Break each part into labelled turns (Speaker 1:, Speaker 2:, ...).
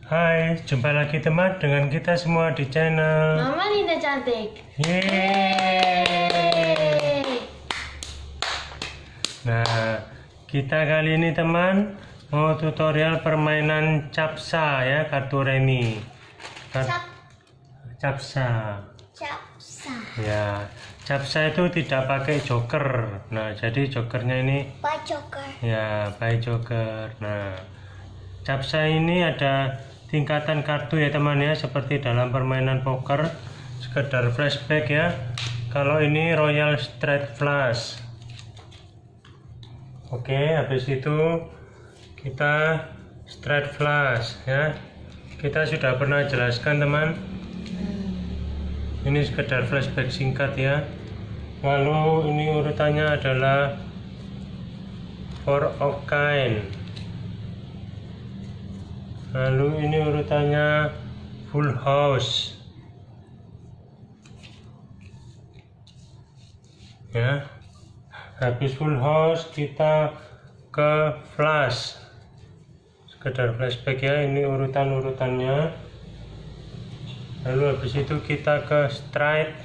Speaker 1: Hai, jumpa lagi teman dengan kita semua di channel
Speaker 2: Mama Linda Cantik.
Speaker 1: Yeay. Nah, kita kali ini teman mau tutorial permainan capsa ya, kartu remi. Capsa. Ya, capsa itu tidak pakai joker. Nah, jadi jokernya ini
Speaker 2: Pak Joker.
Speaker 1: ya, by joker. Nah, capsa ini ada tingkatan kartu ya teman ya, seperti dalam permainan poker. Sekedar flashback ya, kalau ini Royal Straight Flush. Oke, habis itu kita Straight Flush ya, kita sudah pernah jelaskan teman. Ini sekedar flashback singkat ya. Lalu ini urutannya adalah Four of Kind. Lalu ini urutannya full house ya. Habis full house kita ke flush. Sekedar flashback ya, ini urutannya. Lalu habis itu kita ke straight.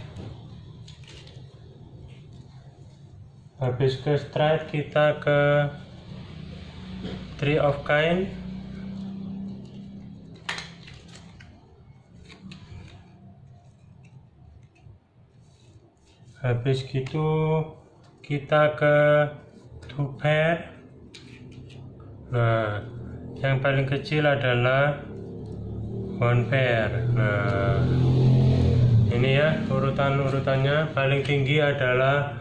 Speaker 1: Habis ke straight kita ke three of kind. Habis gitu kita ke two pair. Nah, yang paling kecil adalah one pair. Nah, ini ya urutannya. Paling tinggi adalah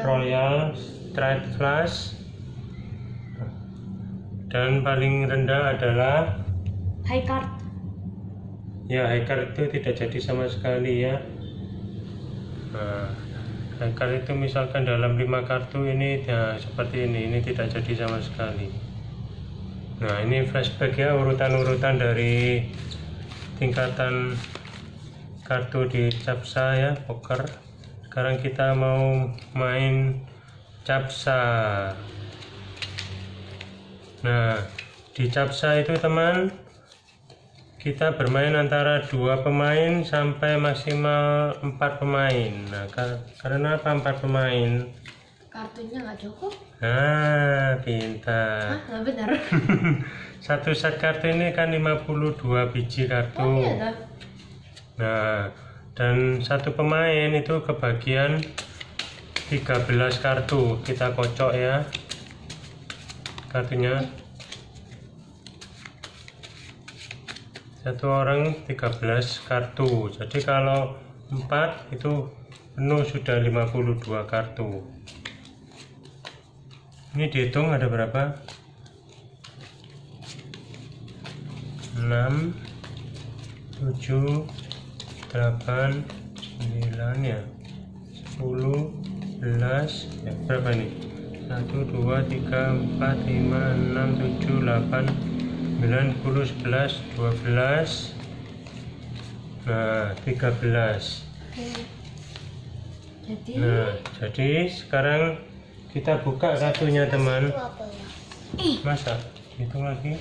Speaker 1: Royal Straight Flush dan paling rendah adalah
Speaker 2: High card.
Speaker 1: ya, high card itu tidak jadi sama sekali ya. Nah, high card itu misalkan dalam 5 kartu ini ya, seperti ini tidak jadi sama sekali. Nah, ini flashback ya, urutan-urutan dari tingkatan kartu di capsa ya, poker. Sekarang kita mau main capsa. Nah, di capsa itu teman, kita bermain antara 2 pemain sampai maksimal 4 pemain. Nah, karena apa 4 pemain?
Speaker 2: Kartunya nggak cukup.
Speaker 1: Nah, pintar.
Speaker 2: Hah, benar.
Speaker 1: Satu set kartu ini kan 52 biji kartu.
Speaker 2: Oh iya dah.
Speaker 1: Nah, dan satu pemain itu kebagian 13 kartu. Kita kocok ya kartunya. Satu orang 13 kartu. Jadi kalau 4 itu penuh sudah 52 kartu. Ini dihitung ada berapa? 6 7 8 9 ya, 10 11 ya, berapa nih? 1 2 3 4 5 6 7 8 9 10 11 12. Nah, 13. Nah, jadi sekarang kita buka kartunya teman. Masa? Hitung lagi.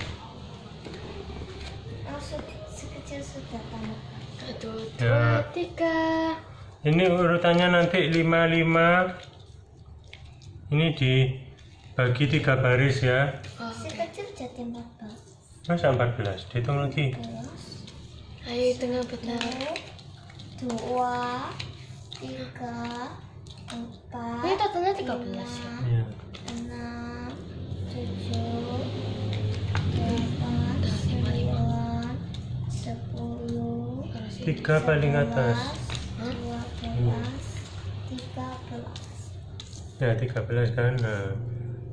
Speaker 2: Sekecil sudah tamat. 1, 2,
Speaker 1: Nah,
Speaker 2: 3.
Speaker 1: ini urutannya nanti 55. Ini dibagi 3 baris ya.
Speaker 2: Sekecil jadi 14.
Speaker 1: Masa 14? Dihitung lagi.
Speaker 2: Ayo tengah benar.
Speaker 3: 2, 3, 4,
Speaker 2: Ini totalnya 13 ya.
Speaker 1: Iya.
Speaker 3: 6, 7, 8, 9, 10,
Speaker 1: 3 paling atas.
Speaker 3: 12, 13.
Speaker 1: Ya, 13 kan. Nah,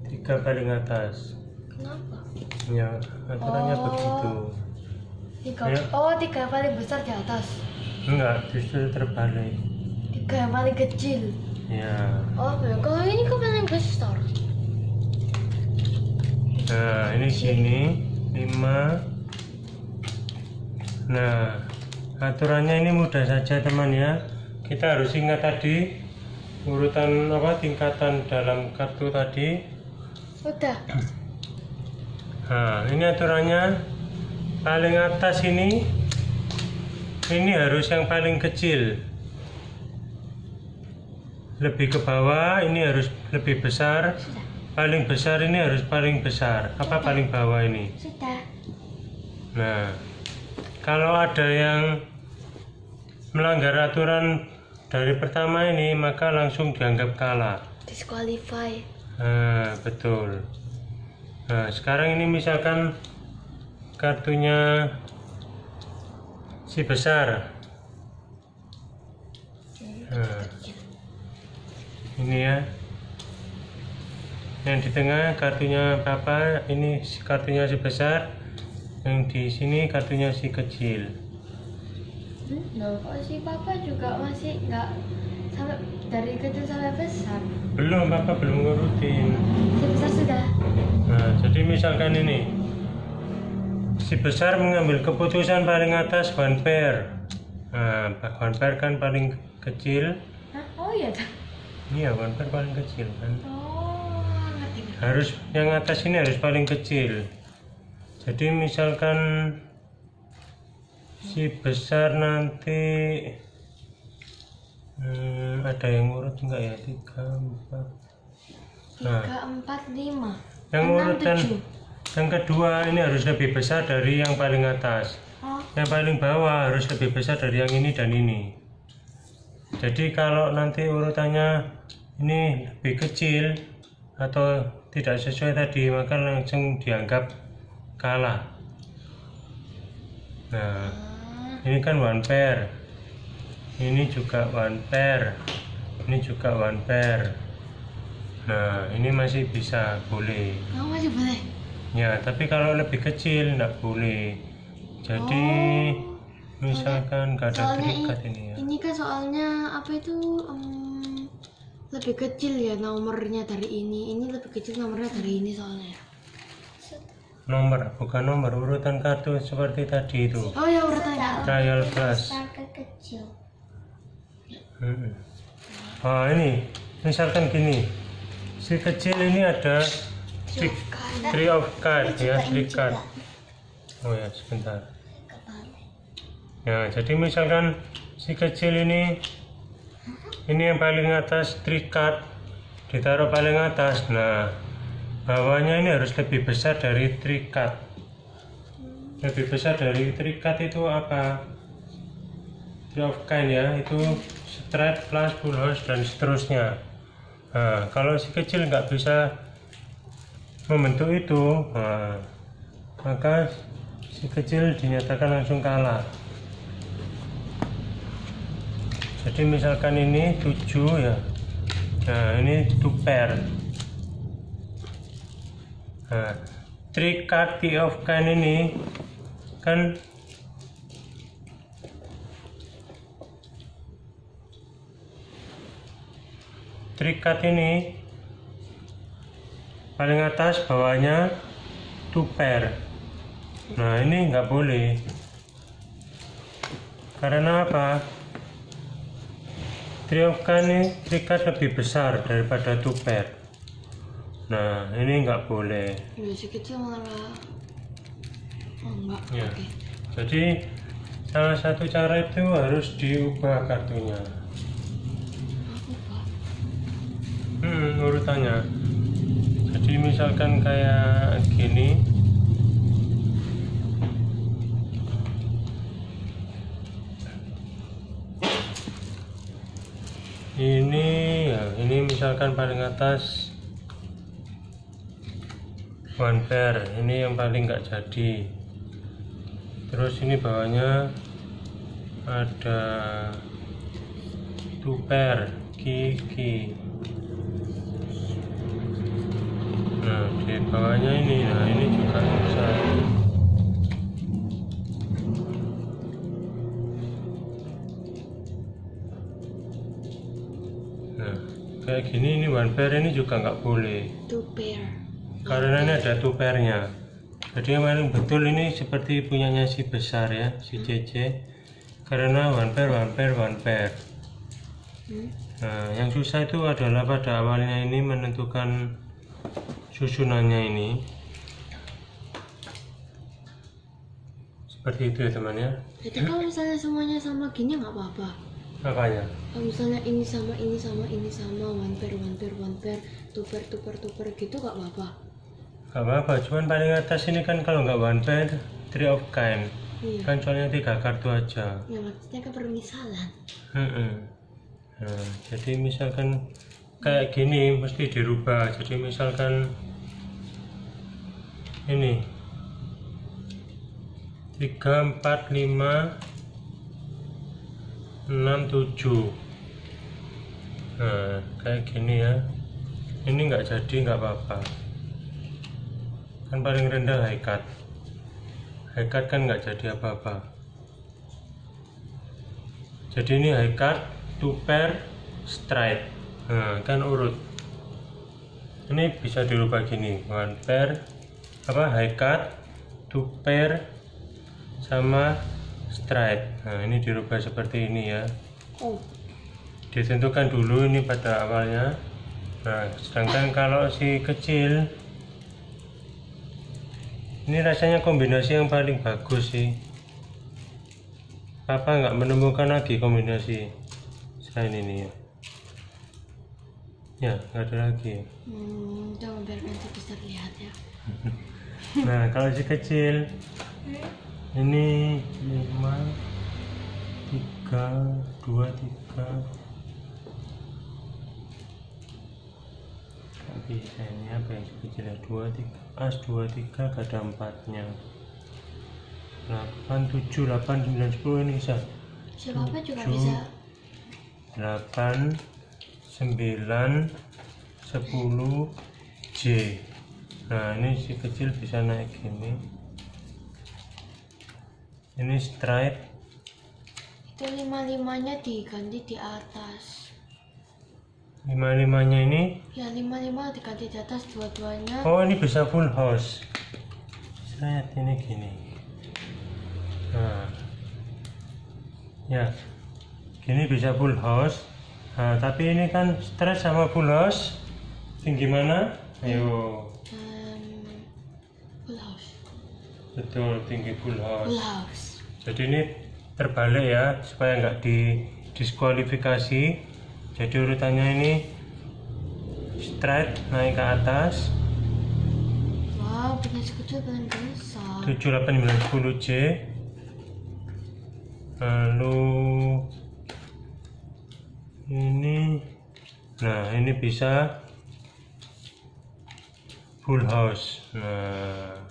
Speaker 1: 3 paling atas.
Speaker 2: Kenapa?
Speaker 1: Ya, aturannya begitu.
Speaker 2: 3.
Speaker 1: Ya.
Speaker 2: Oh, 3 yang paling besar di atas.
Speaker 1: Enggak, justru terbalik.
Speaker 2: 3 yang paling kecil.
Speaker 1: Ya.
Speaker 2: Oh, kalau ini kan paling besar.
Speaker 1: Nah, ini sini 5. Nah, aturannya ini mudah saja teman ya. Kita harus ingat tadi urutan tingkatan dalam kartu tadi.
Speaker 2: Udah.
Speaker 1: Nah, ini aturannya paling atas ini harus yang paling kecil, lebih ke bawah ini harus lebih besar, paling besar ini harus paling besar, apa paling bawah ini.
Speaker 3: Sudah.
Speaker 1: Nah, kalau ada yang melanggar aturan dari pertama ini maka langsung dianggap kalah.
Speaker 2: Disqualify.
Speaker 1: Nah, betul. Nah, sekarang ini misalkan kartunya si besar. Nah, ini ya. Yang di tengah kartunya papa, ini kartunya si besar. Yang di sini kartunya si kecil.
Speaker 2: Loh, kok si papa juga masih nggak sampai dari kecil sampai besar?
Speaker 1: Belum, papa belum ngurutin.
Speaker 2: Si besar sudah.
Speaker 1: Nah, jadi misalkan ini si besar mengambil keputusan paling atas one pair. Nah, one pair kan paling kecil.
Speaker 2: Hah? Oh iya dah.
Speaker 1: Iya, one pair paling kecil kan.
Speaker 2: Oh, ngerti.
Speaker 1: Harus yang atas ini harus paling kecil. Jadi misalkan si besar nanti ada yang urut enggak ya? 3, 4. Nah,
Speaker 2: 3, 4, 5.
Speaker 1: yang
Speaker 2: 6,
Speaker 1: urutan
Speaker 2: 7.
Speaker 1: yang kedua ini harus lebih besar dari yang paling atas.
Speaker 2: Oh,
Speaker 1: Yang paling bawah harus lebih besar dari yang ini dan ini. Jadi kalau nanti urutannya ini lebih kecil atau tidak sesuai tadi maka langsung dianggap kalah. Nah, ini kan one pair, ini juga one pair, ini juga one pair. Nah, ini masih bisa, boleh
Speaker 2: kamu masih boleh.
Speaker 1: ya, tapi kalau lebih kecil nggak boleh. Jadi misalkan nggak ada
Speaker 2: Soalnya
Speaker 1: terikat ini ya.
Speaker 2: ini kan soalnya apa itu lebih kecil ya nomornya dari ini lebih kecil nomornya dari ini soalnya.
Speaker 1: Nomor, bukan nomor, urutan kartu seperti tadi itu.
Speaker 2: Oh ya urutannya.
Speaker 1: Trial plus.
Speaker 3: Besar ke kecil.
Speaker 1: Oh, ini misalkan gini, si kecil ini ada three of card ya, three card. Oh ya, sebentar. Ya, jadi misalkan si kecil ini yang paling atas three card ditaruh paling atas. Nah, bawahnya ini harus lebih besar dari three card. Lebih besar dari three card itu apa? Three of kind ya, itu straight, plus, full house dan seterusnya. Nah, kalau si kecil nggak bisa membentuk itu, nah, maka si kecil dinyatakan langsung kalah. Jadi misalkan ini 7 ya, nah ini 2 pair. Nah, three card T of kind ini kan three card ini paling atas bawahnya 2 pair. Nah, ini nggak boleh. Karena apa? Three of kind ini three card lebih besar daripada 2 pair. Nah, ini nggak boleh.
Speaker 2: Ini si kecil malah. Oh enggak.
Speaker 1: Ya.
Speaker 2: Oke.
Speaker 1: Jadi salah satu cara itu harus diubah kartunya.
Speaker 2: Aku Pak.
Speaker 1: Urutannya. Jadi misalkan kayak gini. Ini ya, ini misalkan paling atas one pair, ini yang paling nggak jadi. Terus ini bawahnya ada 2 pair kiki. Nah, di bawahnya ini, nah ini juga bisa. Nah, kayak gini, ini one pair ini juga nggak boleh.
Speaker 2: 2 pair.
Speaker 1: Karena ini ada 2 pairnya. Jadi yang paling betul ini seperti punyanya si besar ya, si CC. Karena one pair, one pair, one pair. Nah, yang susah itu adalah pada awalnya ini menentukan susunannya ini. Seperti itu ya teman ya.
Speaker 2: Jadi kalau misalnya semuanya sama gini nggak apa-apa.
Speaker 1: Makanya
Speaker 2: Kalau misalnya ini sama ini sama ini sama, one pair two pair gitu nggak apa-apa.
Speaker 1: gak apa-apa, cuman paling atas ini kan kalau nggak one pair, 3 of kind.
Speaker 2: Iya.
Speaker 1: Kan soalnya 3 kartu aja.
Speaker 2: Ya maksudnya kan permisalan.
Speaker 1: Nah, jadi misalkan kayak gini mesti dirubah. Jadi misalkan ini 3, 4, 5, 6, 7. Nah kayak gini ya. Ini nggak jadi nggak apa-apa, kan paling rendah high cut. High cut kan nggak jadi apa-apa. Jadi ini high cut, 2 pair, straight. Nah kan urut. Ini bisa dirubah gini, 1 pair apa high cut, 2 pair sama straight. Nah ini dirubah seperti ini ya.
Speaker 2: Oh,
Speaker 1: Ditentukan dulu ini pada awalnya. Nah sedangkan kalau si kecil ini rasanya kombinasi yang paling bagus sih. Papa nggak menemukan lagi kombinasi selain ini ya. Ya nggak ada lagi.
Speaker 2: Coba biarkan si besar lihat ya.
Speaker 1: Nah kalau si kecil ini 5, 3, 2, 3. Bisa ini apa yang kecil ya, 2, 3, as 2, 3 gak ada 4-nya. 8, 7, 8, 9, 10 ini bisa.
Speaker 2: Siapa juga
Speaker 1: 7,
Speaker 2: bisa.
Speaker 1: 8, 9, 10, J. Nah ini si kecil bisa naik gini. Ini straight.
Speaker 2: Itu 5-5-nya diganti di atas.
Speaker 1: 5-5-nya ini.
Speaker 2: Ya 5-5 diganti di atas, dua-duanya.
Speaker 1: Oh ini bisa full house. Straight ini gini. Nah ya gini bisa full house. Nah tapi ini kan straight sama full house tinggi mana? Ayo.
Speaker 2: Full house.
Speaker 1: Betul, tinggi full house.
Speaker 2: Full house.
Speaker 1: Jadi ini terbalik ya supaya nggak didiskualifikasi. Jadi urutannya ini straight naik ke atas.
Speaker 2: Wow, punya si kecil paling besar.
Speaker 1: 7, 8, 9, 10 J. Lalu ini, nah ini bisa full house. Nah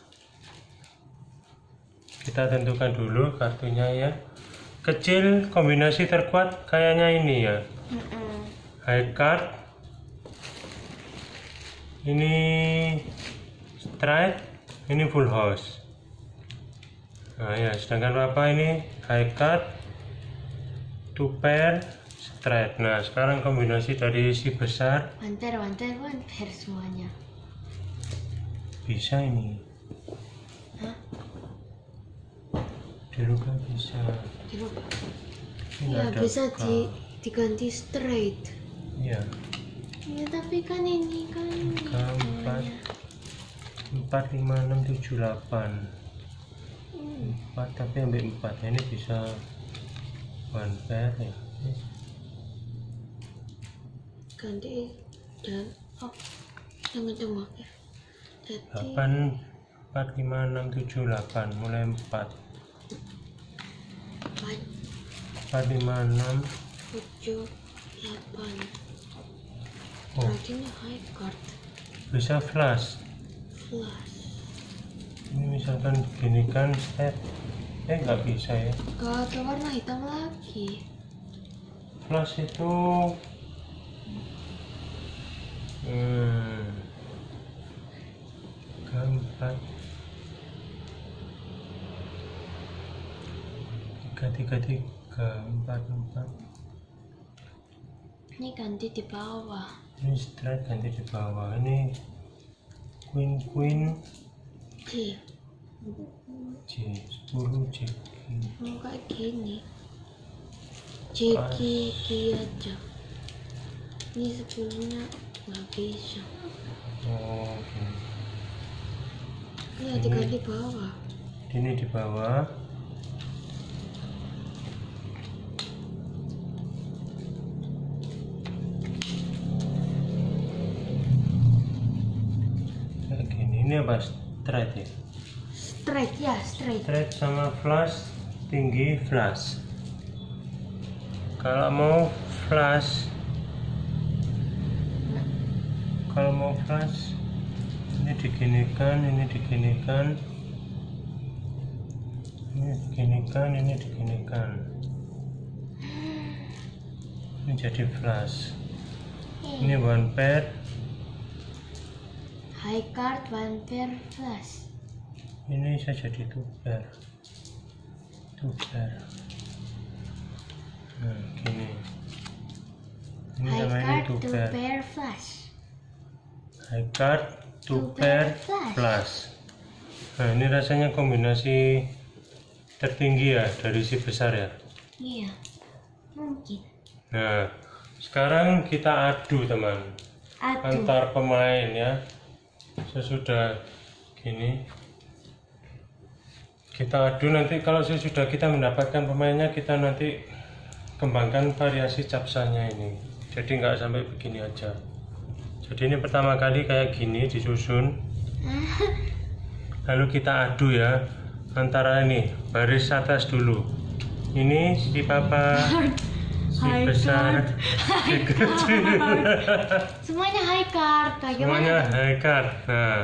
Speaker 1: kita tentukan dulu kartunya ya. Kecil kombinasi terkuat kayaknya ini ya. High card, ini straight, ini full house. Nah ya, sedangkan papa ini high card, 2 pair, straight. Nah sekarang kombinasi dari si besar
Speaker 2: One pair semuanya.
Speaker 1: bisa ini.
Speaker 2: Hah?
Speaker 1: Dirubah bisa.
Speaker 2: Dirubah.
Speaker 1: Ini
Speaker 2: Ya
Speaker 1: ada
Speaker 2: bisa
Speaker 1: K.
Speaker 2: diganti straight.
Speaker 1: Iya.
Speaker 2: Ya tapi kan ini kan
Speaker 1: 4, 5, 6, 7, 8. 4 tapi ambil 4 ini bisa 1 pair ya.
Speaker 2: Ganti dan tunggu ya. Jadi
Speaker 1: 8, 4, 5, 6, 7, 8 mulai 4, 4, 5, 6.
Speaker 2: 7, 8.
Speaker 1: Oh
Speaker 2: Berarti ini high card.
Speaker 1: bisa flash. Ini misalkan gini kan step, nggak bisa ya.
Speaker 2: Gak ada warna hitam lagi.
Speaker 1: Flash itu keempat, 3, 3, 3, 4, 4.
Speaker 2: Ini ganti di bawah.
Speaker 1: Ini straight ganti di bawah. Ini queen queen
Speaker 2: J.
Speaker 1: J 10 J.
Speaker 2: Oh, kayak gini. J Ki aja. Ini sebelumnya nggak bisa.
Speaker 1: Oh gini.
Speaker 2: Ini diganti bawah.
Speaker 1: Ini di bawah. ini apa? Straight ya?
Speaker 2: Straight ya, straight.
Speaker 1: Straight sama flush, tinggi flush. Kalau mau flush, ini diginikan, ini diginikan, ini diginikan, ini diginikan. Ini jadi flush. Ini one pair.
Speaker 2: High card, one pair, flush.
Speaker 1: Ini bisa jadi two pair. Nah, gini. Ini
Speaker 2: High
Speaker 1: namanya
Speaker 2: card,
Speaker 1: two
Speaker 2: two
Speaker 1: pair.
Speaker 2: pair, flush.
Speaker 1: High card, two
Speaker 2: Two
Speaker 1: pair,
Speaker 2: pair,
Speaker 1: flush. Nah, ini rasanya kombinasi tertinggi ya dari si besar ya.
Speaker 2: Iya, mungkin.
Speaker 1: Nah, sekarang kita adu teman
Speaker 2: Aduh.
Speaker 1: antar pemain ya. Sesudah gini kita adu, nanti kalau sesudah kita mendapatkan pemainnya, kita nanti kembangkan variasi capsanya ini, jadi nggak sampai begini aja. Jadi ini pertama kali kayak gini disusun, lalu kita adu ya antara ini baris atas dulu, ini si papa, si
Speaker 2: High
Speaker 1: besar,
Speaker 2: card.
Speaker 1: si kecil.
Speaker 2: Semuanya high card.
Speaker 1: Semuanya
Speaker 2: Bagaimana?
Speaker 1: high card. Nah,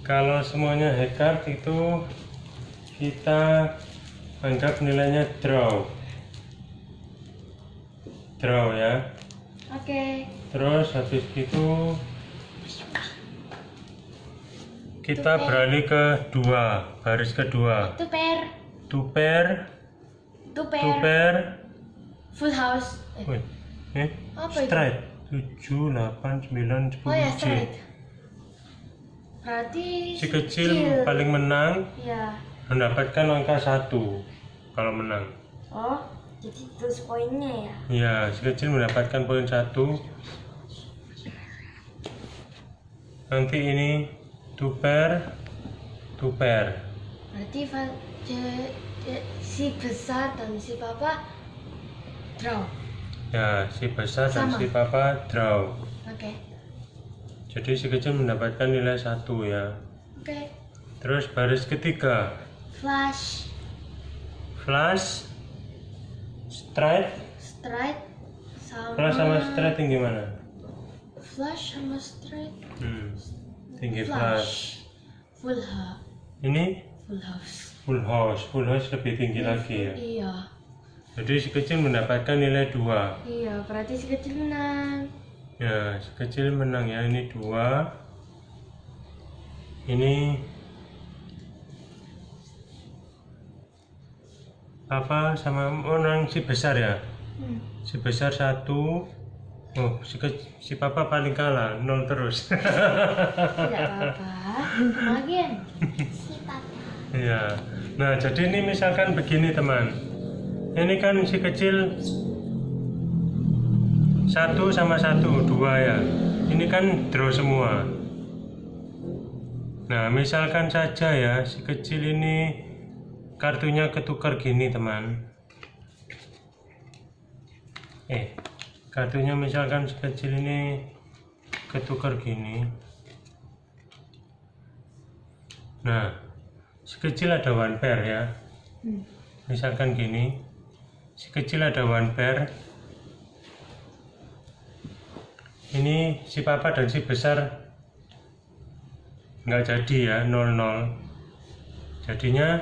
Speaker 1: kalau semuanya high card itu kita anggap nilainya draw ya.
Speaker 2: Oke.
Speaker 1: Terus habis itu kita beralih ke baris kedua,
Speaker 2: Two pair.
Speaker 1: two pair,
Speaker 2: Two
Speaker 1: two
Speaker 2: pair.
Speaker 1: pair.
Speaker 2: Full house.
Speaker 1: Wih,
Speaker 2: Apa itu?
Speaker 1: straight 7, 8, 9, 10
Speaker 2: Oh ya,
Speaker 1: J.
Speaker 2: straight. Berarti
Speaker 1: Si kecil paling menang
Speaker 2: Ya.
Speaker 1: mendapatkan angka 1 kalau menang.
Speaker 2: Oh, jadi terus poinnya ya.
Speaker 1: Ya, si kecil mendapatkan poin 1. Nanti ini two pair.
Speaker 2: Berarti si besar dan si papa draw.
Speaker 1: Ya, si besar dan
Speaker 2: Sama.
Speaker 1: si papa draw.
Speaker 2: Oke.
Speaker 1: Jadi si kecil mendapatkan nilai 1 ya.
Speaker 2: Oke.
Speaker 1: Terus baris ketiga,
Speaker 2: Flush.
Speaker 1: flush, straight.
Speaker 2: Straight sama.
Speaker 1: Flush sama straight tinggi mana?
Speaker 2: Flush sama straight.
Speaker 1: Tinggi flush.
Speaker 2: Full house.
Speaker 1: Ini
Speaker 2: Full house.
Speaker 1: full house lebih tinggi lagi ya.
Speaker 2: Iya.
Speaker 1: Jadi si kecil mendapatkan nilai 2.
Speaker 2: Iya, berarti si kecil menang.
Speaker 1: Ya, si kecil menang ya. Ini 2. Ini papa sama menang si besar ya. Si besar 1. Oh, si papa paling kalah, 0 terus.
Speaker 2: Tidak apa-apa. Bagian.
Speaker 3: Si papa.
Speaker 1: Ya. Nah, jadi ini misalkan begini teman. Ini kan si kecil 1 sama 1, 2 ya. Ini kan draw semua. Nah, misalkan saja ya, si kecil ini kartunya ketukar gini teman. Kartunya misalkan si kecil ini ketukar gini. Nah, si kecil ada one pair ya. Misalkan gini, si kecil ada one pair. Ini si papa dan si besar nggak jadi ya, 0-0. Jadinya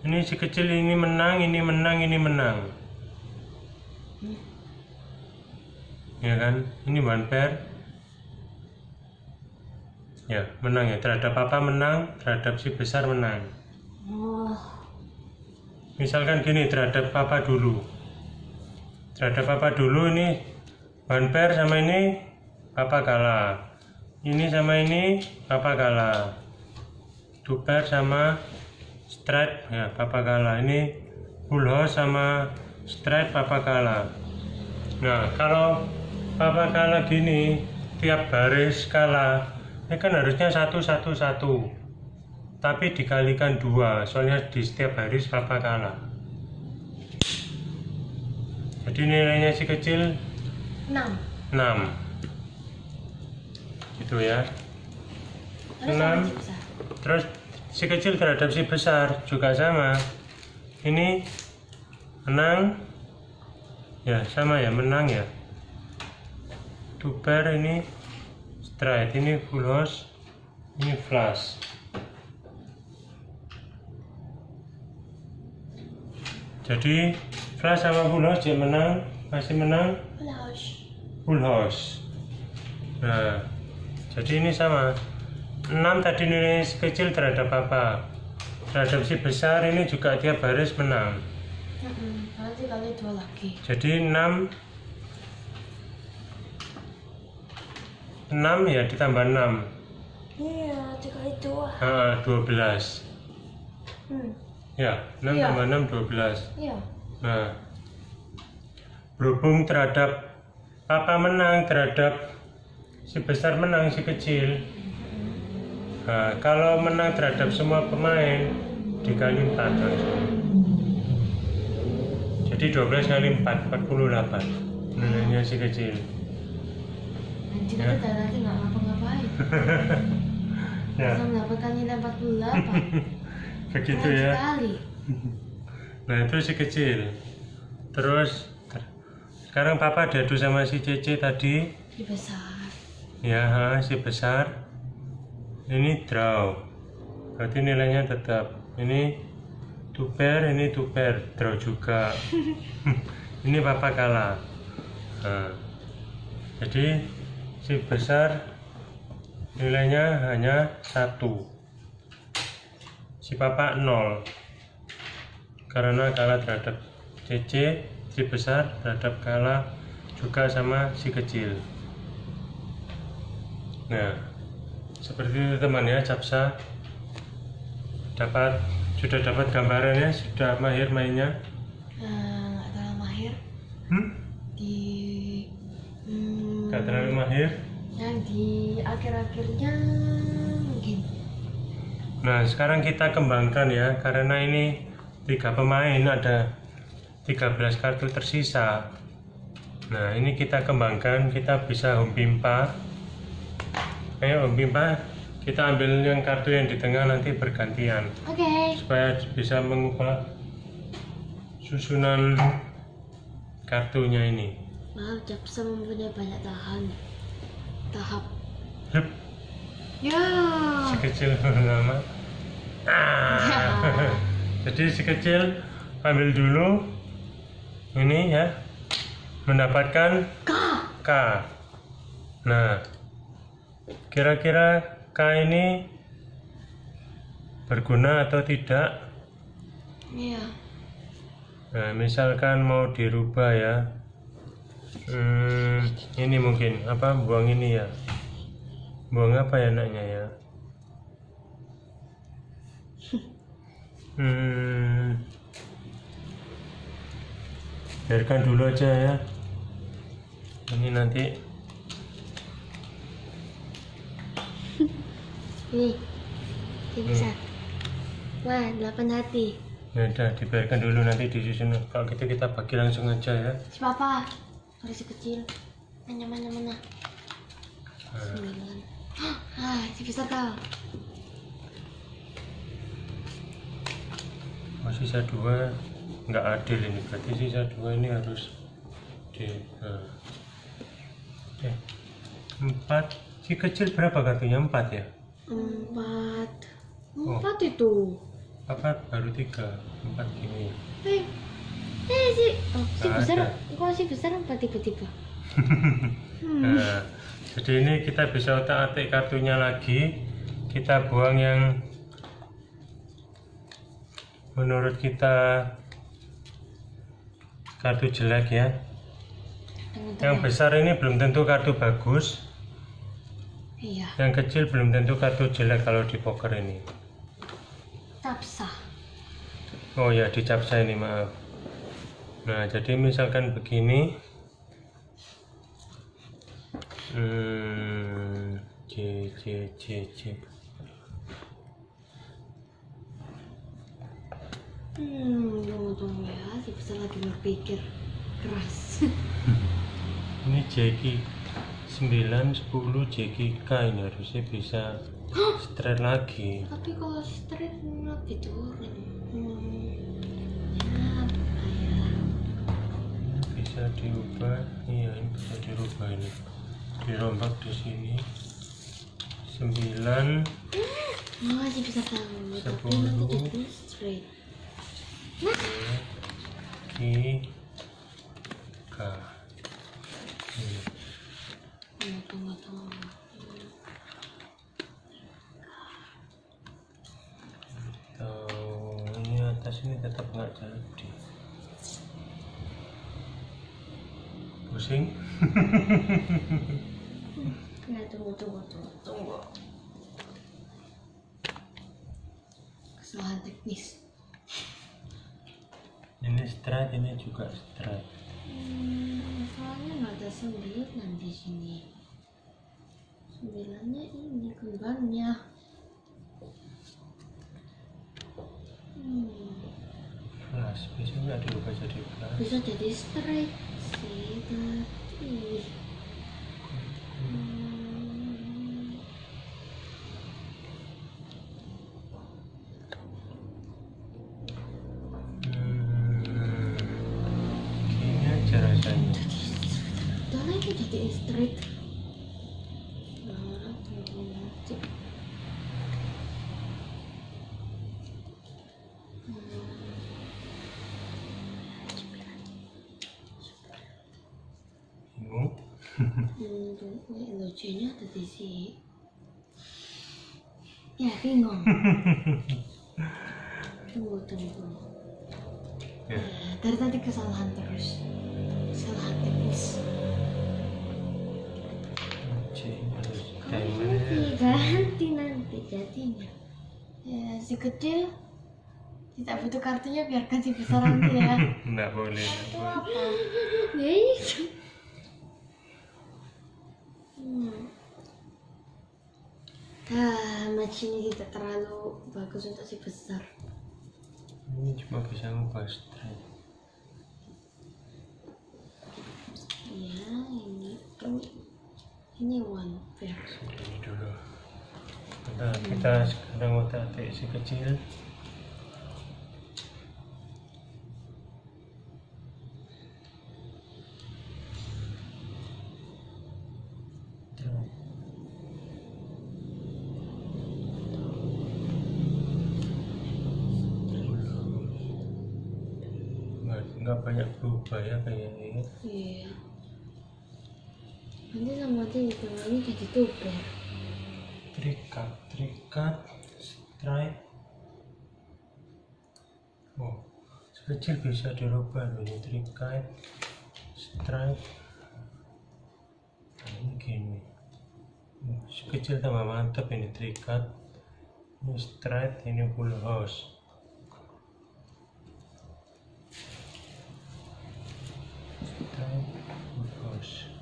Speaker 1: ini si kecil ini menang, ini menang, ini menang. Ya kan, ini one pair. Ya, menang ya, terhadap papa menang, terhadap si besar menang.
Speaker 2: Oh.
Speaker 1: Misalkan gini, terhadap papa dulu. Terhadap papa dulu ini one pair sama ini papa kalah. Ini sama ini papa kalah. Two pair sama straight ya papa kalah. Ini full house sama straight papa kalah. Nah, kalau papa kalah gini, tiap baris kalah, ini kan harusnya 1-1-1. Tapi dikalikan 2, soalnya di setiap baris papa kalah. Jadi nilainya si kecil
Speaker 2: 6.
Speaker 1: 6. Gitu ya.
Speaker 2: Terus sama
Speaker 1: 6.
Speaker 2: si besar.
Speaker 1: Terus si kecil terhadap si besar juga sama. Ini menang, ya sama ya, menang ya. Two pair ini straight, ini full house, ini flush. Jadi flush sama full house dia menang, masih menang full house. Nah, jadi ini sama. 6 tadi nilai si kecil terhadap apa? Terhadap si besar ini juga dia baris menang.
Speaker 2: Nanti kali 2 lagi.
Speaker 1: Jadi 6 ya ditambah 6.
Speaker 3: Iya, dikali 2.
Speaker 1: 12. Ya, 6
Speaker 2: Iya.
Speaker 1: tambah 6 12.
Speaker 2: Iya.
Speaker 1: Nah, berhubung terhadap papa menang terhadap si besar menang si kecil. Nah, kalau menang terhadap semua pemain dikali 4 langsung. Jadi 12 kali 4, 48 nilainya si kecil.
Speaker 2: Anjing
Speaker 1: Ya.
Speaker 2: itu tadi nggak ngapa-ngapain.
Speaker 1: Ya,
Speaker 2: Bisa mendapatkan nilai 48.
Speaker 1: begitu
Speaker 2: Keren
Speaker 1: ya.
Speaker 2: sekali.
Speaker 1: Nah, itu si kecil. Terus sekarang papa diadu sama si Cece tadi.
Speaker 2: Ini besar.
Speaker 1: Ya, si besar. Ini draw. Berarti nilainya tetap. Ini two pair, ini two pair, draw juga. Ini papa kalah. Nah, jadi si besar nilainya hanya 1. Si papa 0. Karena kalah terhadap Cece, si besar terhadap kalah juga sama si kecil. Nah, seperti itu teman ya, Capsa sudah dapat gambarannya, sudah mahir mainnya.
Speaker 2: Nggak terlalu mahir di
Speaker 1: Gak terlalu mahir.
Speaker 2: yang di akhir-akhirnya mungkin.
Speaker 1: Nah, sekarang kita kembangkan ya, karena ini 3 pemain, ada 13 kartu tersisa. Nah, ini kita kembangkan, kita bisa home pimpa. Ayo home pimpa, kita ambil yang kartu yang di tengah, nanti bergantian
Speaker 2: Oke.
Speaker 1: supaya bisa mengubah susunan kartunya ini.
Speaker 2: Maaf, Capsa mempunyai banyak tahap.
Speaker 1: Hup,
Speaker 2: Ya.
Speaker 1: si kecil lama.
Speaker 2: Ya.
Speaker 1: Jadi si kecil ambil dulu ini ya, mendapatkan K. Nah, kira-kira K ini berguna atau tidak?
Speaker 2: Iya.
Speaker 1: Nah, misalkan mau dirubah ya, ini mungkin apa, buang ini ya, buang apa ya enaknya ya, biarkan dulu aja ya, ini nanti.
Speaker 2: Nih. Ini bisa. Wah, 8 hati.
Speaker 1: Ya udah, dibiarkan dulu, nanti disusun. Kalau gitu kita bagi langsung aja ya.
Speaker 2: Si papa. Ada si kecil. Mana. 9. Si besar kau.
Speaker 1: Oh, sisa 2 nggak adil ini, berarti sisa 2 ini harus di 4. Si kecil berapa kartunya? 4 ya?
Speaker 2: 4
Speaker 1: Oh.
Speaker 2: itu.
Speaker 1: 4 baru 3, 4 gini.
Speaker 2: Si
Speaker 1: Nggak
Speaker 2: besar.
Speaker 1: ada.
Speaker 2: Kok si besar 4 tiba-tiba?
Speaker 1: Nah, jadi ini kita bisa otak-atik kartunya lagi, kita buang yang menurut kita kartu jelek ya. Yang besar ini belum tentu kartu bagus,
Speaker 2: Iya.
Speaker 1: yang kecil belum tentu kartu jelek kalau di poker ini.
Speaker 2: Capsa.
Speaker 1: Oh ya, di Capsa ini, maaf. Nah, jadi misalkan begini, C.
Speaker 2: Tunggu ya, si besar lagi berpikir keras.
Speaker 1: Ini Jeki 9, 10 Jeki K, ini harusnya bisa straight lagi.
Speaker 2: Tapi kalau straight lebih turun. Apa ya?
Speaker 1: Bisa diubah, iya ini bisa dirubah ini, dirombak di sini 9.
Speaker 2: Masih bisa tahu, tapi nanti jadi straight.
Speaker 1: Tiga.
Speaker 2: Tunggu.
Speaker 1: Ini atas ini tetap nggak jadi. Pusing.
Speaker 2: Ya tunggu. Kesalahan teknis.
Speaker 1: Ini straight, ini juga straight.
Speaker 2: Soalnya nggak ada 9 di sini. 9-nya ini kembarnya.
Speaker 1: Flash, bisa nggak dirubah jadi flash?
Speaker 2: Bisa jadi straight sih, tapi
Speaker 1: Gini aja rasanya.
Speaker 2: udah itu jadi straight.
Speaker 1: Bingung?
Speaker 2: Lucunya ada di sini. Ya bingung. Tunggu.
Speaker 1: Ya.
Speaker 2: Dari tadi kesalahan terus. Kesalahan teknis. Ganti nanti jadinya. Ya si kecil tidak butuh kartunya, biarkan si besar nanti ya.
Speaker 1: Nggak boleh.
Speaker 2: Itu apa? Ya itu. Match ini tidak terlalu bagus untuk si besar.
Speaker 1: Ini cuma bisa ngubah straight.
Speaker 2: Ya ini one pair.
Speaker 1: Ini dulu. Nah, kita sekarang otak-atik si kecil. Nggak banyak berubah ya kayaknya.
Speaker 2: Iya. Nanti sama dia hitungannya jadi tuber.
Speaker 1: Terikat, straight. Oh, sekecil bisa dirubah loh ini, terikat, straight. Nah, ini gini. Sekecil tambah mantap ini, terikat, ini straight, ini full house. Straight, full house.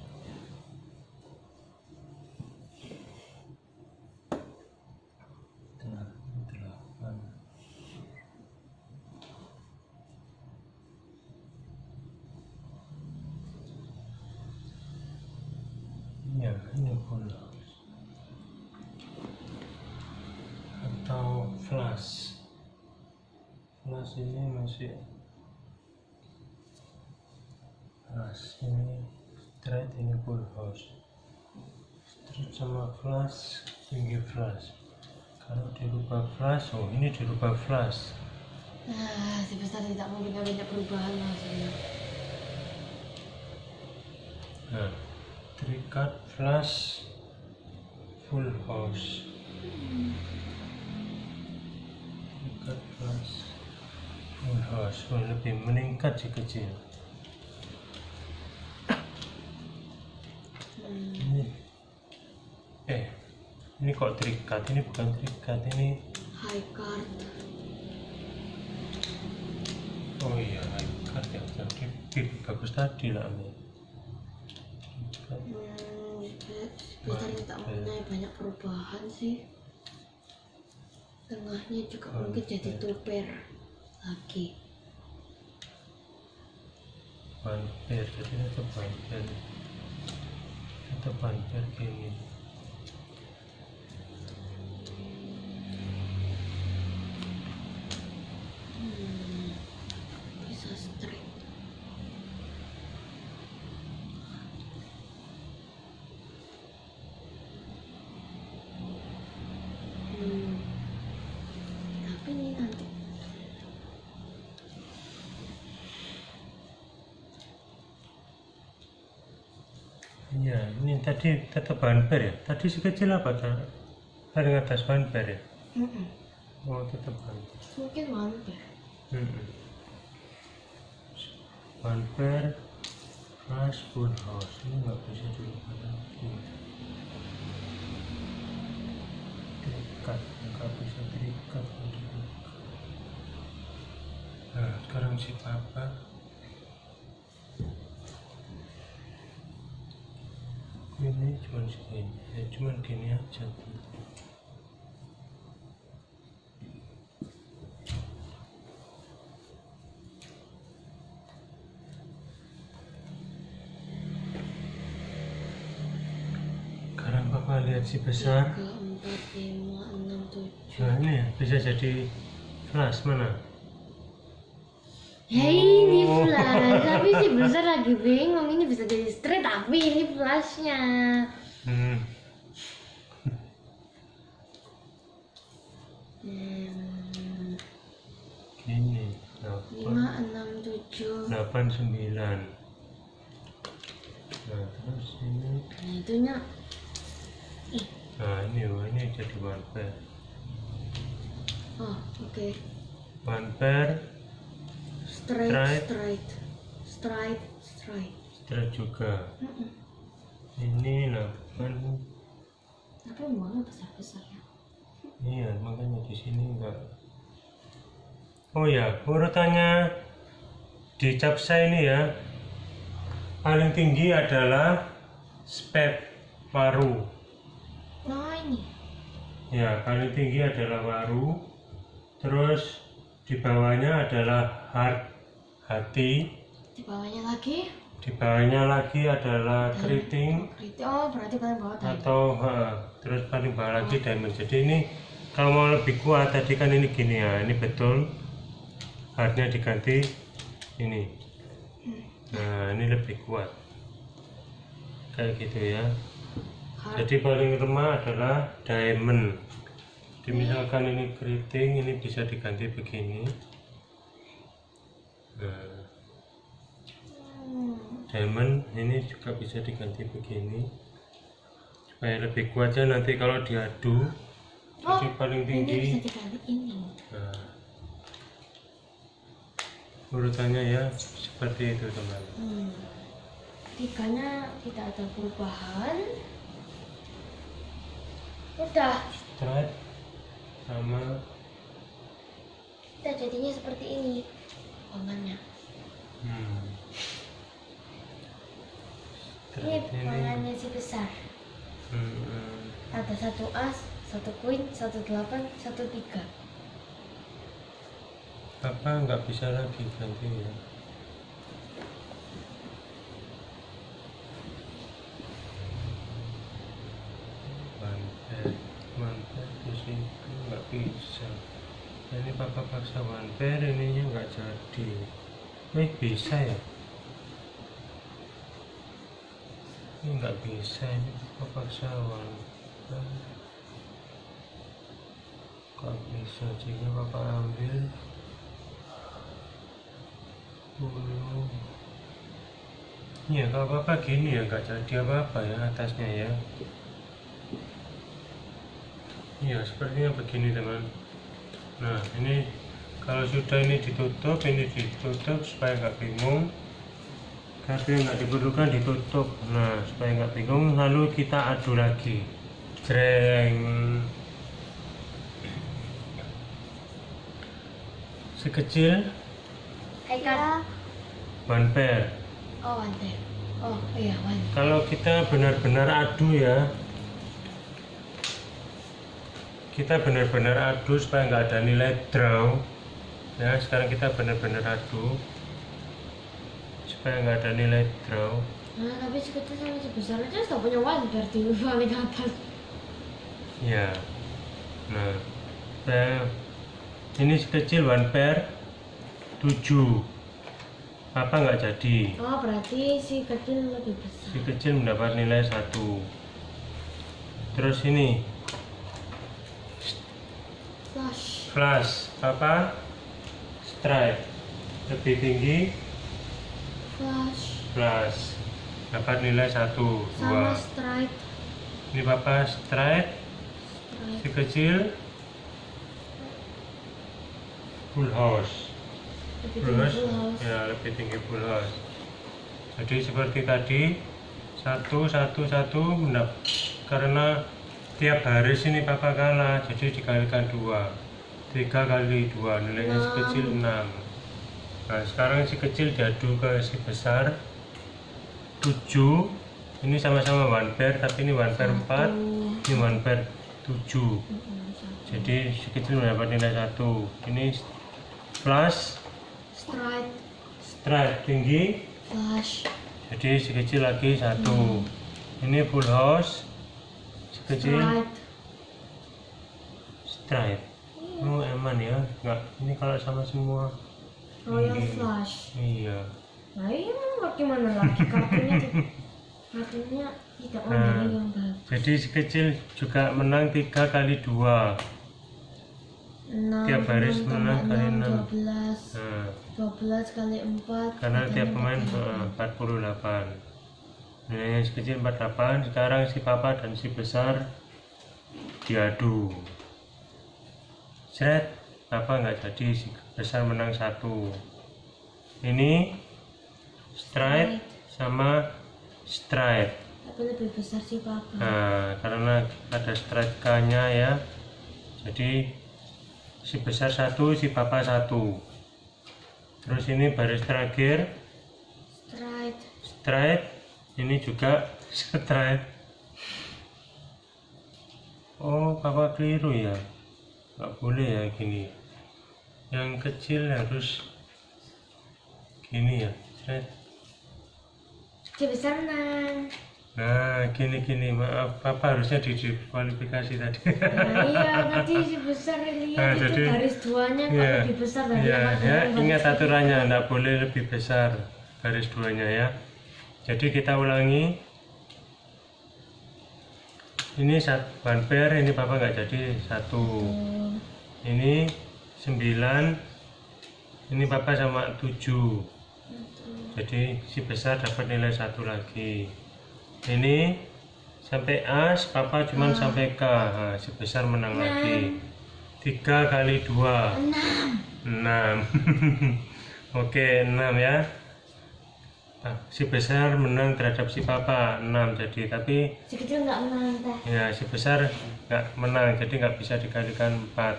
Speaker 1: Ya, ini full atau flash. Flash ini masih flash, ini straight, ini full house. Straight sama flash, tinggi flash. Kalau dirubah flash, oh ini dirubah flash.
Speaker 2: Si besar tidak mau banyak perubahan maksudnya.
Speaker 1: Nah, terikat, flash, full house. Terikat, flash, full house. Oh, lebih meningkat si kecil. Ini kok terikat, ini bukan terikat, ini
Speaker 2: High card.
Speaker 1: oh iya, high card ya, jadi bagus tadi lah ini.
Speaker 2: Besar tidak mempunyai banyak perubahan sih. Tengahnya juga mungkin jadi tuber lagi.
Speaker 1: Banper, jadi itu banper. Itu banper gini. Ya, ini tadi tetap bumper ya. Tadi sekecil apa tak? Paling atas bumper ya. Oh, tetap bumper.
Speaker 2: Mungkin mampir.
Speaker 1: Bumper plus full house ini nggak bisa diubah lagi. Terikat, nggak bisa terikat. Nah, sekarang si papa. Ini cuma segini, ya cuma gini aja. Sekarang papa lihat si besar.
Speaker 2: 3, 4, 5, 6, 7.
Speaker 1: Nah ini ya, bisa jadi flash mana?
Speaker 2: Ya ini flash, tapi si besar lagi bingung ini bisa jadi straight tapi ini flashnya.
Speaker 1: Gini,
Speaker 2: 5, 6, 7.
Speaker 1: 8, 9. Nah terus ini,
Speaker 2: Nah itunya
Speaker 1: nah ini jadi one pair.
Speaker 2: oh oke.
Speaker 1: One pair,
Speaker 2: Straight.
Speaker 1: straight juga. Ini 8.
Speaker 2: Tapi buangnya besar-besar ya.
Speaker 1: Iya, makanya di sini enggak. Oh ya, urutannya di capsa ini ya. Paling tinggi adalah spek waru.
Speaker 2: Nah ini.
Speaker 1: Ya, paling tinggi adalah waru. Terus di bawahnya adalah hati.
Speaker 2: Di bawahnya lagi.
Speaker 1: Di bawahnya lagi adalah keriting.
Speaker 2: Oh berarti paling bawah tadi.
Speaker 1: Atau terus paling bawah lagi diamond. Jadi ini kalau mau lebih kuat, tadi kan ini gini ya, ini betul hardnya diganti ini. Nah ini lebih kuat kayak gitu ya. Jadi paling lemah adalah diamond. Jadi misalkan ini keriting, ini bisa diganti begini. Nah, diamond ini juga bisa diganti begini supaya lebih kuatnya nanti kalau diadu. Jadi paling
Speaker 2: Ini
Speaker 1: tinggi.
Speaker 2: bisa diganti ini.
Speaker 1: Nah, urutannya ya seperti itu teman.
Speaker 2: Tiganya tidak ada perubahan. Udah.
Speaker 1: Straight sama
Speaker 2: Kita jadinya seperti ini pangannya. Ini
Speaker 1: straight
Speaker 2: pangannya si besar. Ada 1 as, 1 queen, 1 8, 1 3.
Speaker 1: apa nggak bisa lagi ganti ya. One pair di situ nggak bisa. Nah, ini papa paksa one pair, ininya nggak jadi. Bisa ya? Ini nggak bisa, ini papa paksa one pair. Nggak bisa, jika papa ambil 10. Ya kalau papa gini ya nggak jadi apa-apa ya atasnya ya. Iya sepertinya begini teman. Nah ini kalau sudah ini ditutup supaya nggak bingung. Tapi nggak diperlukan ditutup. Nah supaya nggak bingung, lalu kita adu lagi. Jreng. Sekecil
Speaker 2: Haikal.
Speaker 1: one pair.
Speaker 2: Oh one pair. Oh iya one.
Speaker 1: Kalau kita benar-benar adu ya, kita benar-benar adu supaya nggak ada nilai draw ya. Sekarang kita benar-benar adu supaya nggak ada nilai draw.
Speaker 2: Nah tapi si kecil sama si besar aja sudah punya one pair di paling atas.
Speaker 1: Ya nah ini sekecil one pair 7 apa nggak jadi.
Speaker 2: Oh berarti si kecil lebih besar.
Speaker 1: Si kecil mendapat nilai 1. Terus ini flash apa strike lebih tinggi
Speaker 2: Flash.
Speaker 1: dapat nilai 1, 2.
Speaker 2: Sama straight.
Speaker 1: Ini papa straight, si kecil full house.
Speaker 2: Lebih
Speaker 1: Full
Speaker 2: tinggi
Speaker 1: house,
Speaker 2: full house.
Speaker 1: ya lebih tinggi full house. Jadi seperti tadi 1, 1, 1 karena tiap baris ini papa kalah, jadi dikalikan 2. 3 kali 2 nilainya si kecil 6. Nah sekarang si kecil diadu ke si besar 7. Ini sama-sama 1 pair, tapi ini 1 pair 4, ini 1 pair 7. Jadi si kecil mendapat nilai 1. Ini plus
Speaker 2: Straight.
Speaker 1: straight tinggi,
Speaker 2: Flush.
Speaker 1: jadi si kecil lagi 1. Ini full house, si kecil
Speaker 2: Straight.
Speaker 1: straight. Oh aman ya, nggak ini kalau sama semua.
Speaker 2: Royal
Speaker 1: Tinggi.
Speaker 2: Flush.
Speaker 1: Iya.
Speaker 2: Nah ini bagaimana lagi kartunya kartunya tidak
Speaker 1: Nah,
Speaker 2: yang bagus.
Speaker 1: jadi si kecil juga menang 3 kali 2.
Speaker 2: 6,
Speaker 1: Tiap baris menang kali 6.
Speaker 2: 12.
Speaker 1: Nah,
Speaker 2: 12 kali 4.
Speaker 1: karena tiap pemain 48. Nilainya si kecil 48. Sekarang si papa dan si besar diadu. Seret, papa nggak jadi, si besar menang 1. Ini straight sama straight.
Speaker 2: Tapi lebih besar sih papa.
Speaker 1: Nah, karena ada straight K-nya ya. Jadi si besar 1, si papa 1. Terus ini baris terakhir
Speaker 2: Straight.
Speaker 1: straight, ini juga straight. Oh, papa keliru ya. Nggak boleh ya gini. Yang kecil harus gini ya. Straight.
Speaker 2: Si besar menang.
Speaker 1: Nah, gini, maaf, papa harusnya didiskualifikasi tadi.
Speaker 2: Nah, iya, tadi si besar lihat
Speaker 1: Nah,
Speaker 2: itu
Speaker 1: jadi-
Speaker 2: garis 2-nya kok
Speaker 1: Iya,
Speaker 2: lebih besar dari
Speaker 1: iya,
Speaker 2: yang
Speaker 1: ya,
Speaker 2: garis
Speaker 1: ingat
Speaker 2: tiga.
Speaker 1: aturannya, nggak boleh lebih besar garis 2-nya ya. Jadi kita ulangi. Ini 1 pair, ini papa nggak jadi 1. Ini 9, ini papa sama 7. Jadi si besar dapat nilai 1 lagi. Ini sampai as, papa cuman sampai k. Nah, si besar menang lagi. 3 kali 2 6. Oke, 6 ya. Nah, si besar menang terhadap si papa 6 jadi, tapi
Speaker 2: Si kecil nggak menang teh.
Speaker 1: ya si besar nggak menang, jadi nggak bisa dikalikan 4.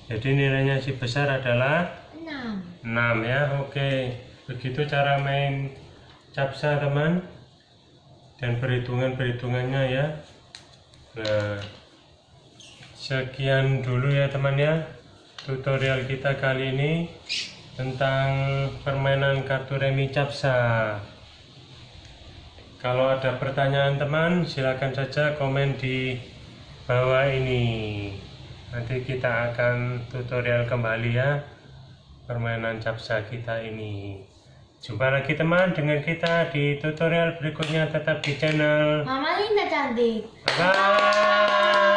Speaker 1: Jadi nilainya si besar adalah 6 ya. Oke, begitu cara main capsa teman, dan perhitungannya ya. Nah, sekian dulu ya teman ya tutorial kita kali ini tentang permainan kartu remi capsa. Kalau ada pertanyaan teman, silakan saja komen di bawah ini. Nanti kita akan tutorial kembali ya permainan capsa kita ini. Jumpa lagi teman dengan kita di tutorial berikutnya, tetap di channel.
Speaker 2: Mama Linda cantik.
Speaker 1: Bye.